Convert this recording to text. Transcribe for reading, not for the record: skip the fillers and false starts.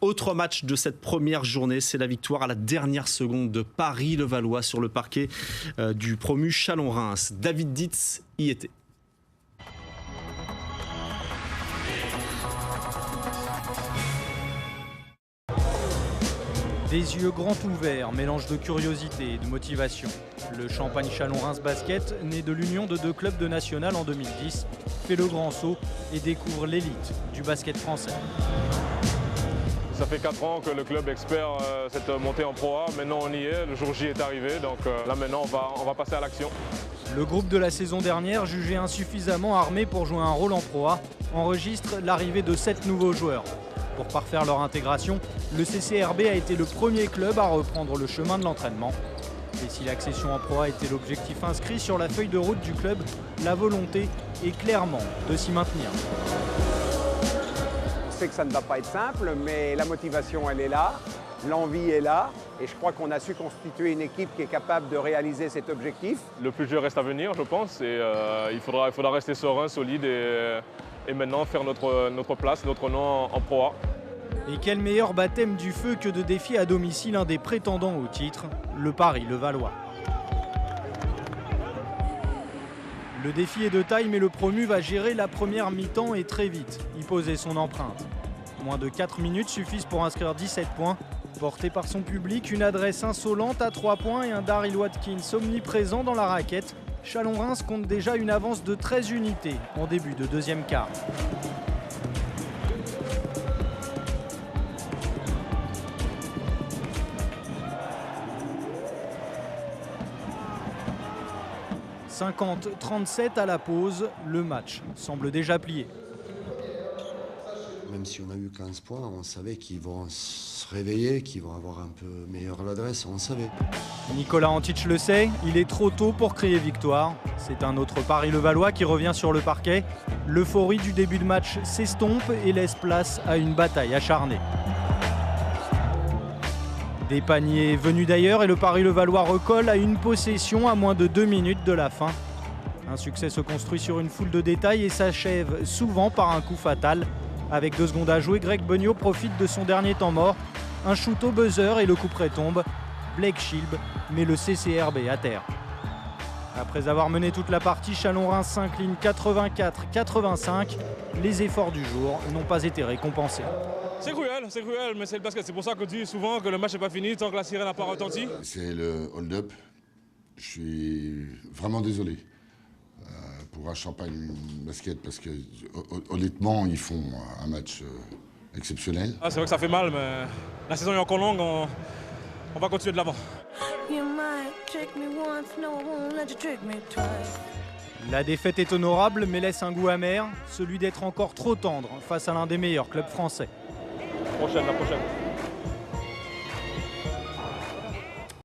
Autre match de cette première journée, c'est la victoire à la dernière seconde de Paris-Levallois sur le parquet du promu Chalon-Reims. David Dietz y était. Des yeux grands ouverts, mélange de curiosité et de motivation. Le Champagne Chalon-Reims Basket, né de l'union de deux clubs de national en 2010, fait le grand saut et découvre l'élite du basket français. Ça fait 4 ans que le club espère cette montée en Pro A. Maintenant on y est, le jour J est arrivé, donc là maintenant on va passer à l'action. Le groupe de la saison dernière, jugé insuffisamment armé pour jouer un rôle en Pro A, enregistre l'arrivée de 7 nouveaux joueurs. Pour parfaire leur intégration, le CCRB a été le premier club à reprendre le chemin de l'entraînement. Et si l'accession en Pro A était l'objectif inscrit sur la feuille de route du club, la volonté est clairement de s'y maintenir. Je sais que ça ne va pas être simple, mais la motivation elle est là, l'envie est là, et je crois qu'on a su constituer une équipe qui est capable de réaliser cet objectif. Le plus dur reste à venir, je pense, et il faudra rester serein, solide et maintenant faire notre place, notre nom en Pro A. Et quel meilleur baptême du feu que de défier à domicile un des prétendants au titre, le Paris-Levallois. Le défi est de taille, mais le promu va gérer la première mi-temps et très vite y poser son empreinte. Moins de 4 minutes suffisent pour inscrire 17 points. Porté par son public, une adresse insolente à 3 points et un Daryl Watkins omniprésent dans la raquette, Chalon-Reims compte déjà une avance de 13 unités en début de deuxième quart. « 50-37 à la pause, le match semble déjà plié. » Même si on a eu 15 points, on savait qu'ils vont se réveiller, qu'ils vont avoir un peu meilleure l'adresse, on savait. Nicolas Antic le sait, il est trop tôt pour crier victoire. C'est un autre Paris-Levallois qui revient sur le parquet. L'euphorie du début de match s'estompe et laisse place à une bataille acharnée. Des paniers venus d'ailleurs et le Paris-Levallois recolle à une possession à moins de 2 minutes de la fin. Un succès se construit sur une foule de détails et s'achève souvent par un coup fatal. Avec 2 secondes à jouer, Greg Beugnot profite de son dernier temps mort. Un shoot au buzzer et le coup près tombe. Blake Schilb met le CCRB à terre. Après avoir mené toute la partie, Chalon-Reims s'incline 84-85. Les efforts du jour n'ont pas été récompensés. C'est cruel, mais c'est le basket. C'est pour ça qu'on dit souvent que le match n'est pas fini tant que la sirène n'a pas retenti. C'est le hold-up. Je suis vraiment désolé pour un Champagne Basket parce que honnêtement, ils font un match exceptionnel. C'est vrai que ça fait mal, mais la saison est encore longue. On va continuer de l'avant. La défaite est honorable, mais laisse un goût amer, celui d'être encore trop tendre face à l'un des meilleurs clubs français. La prochaine.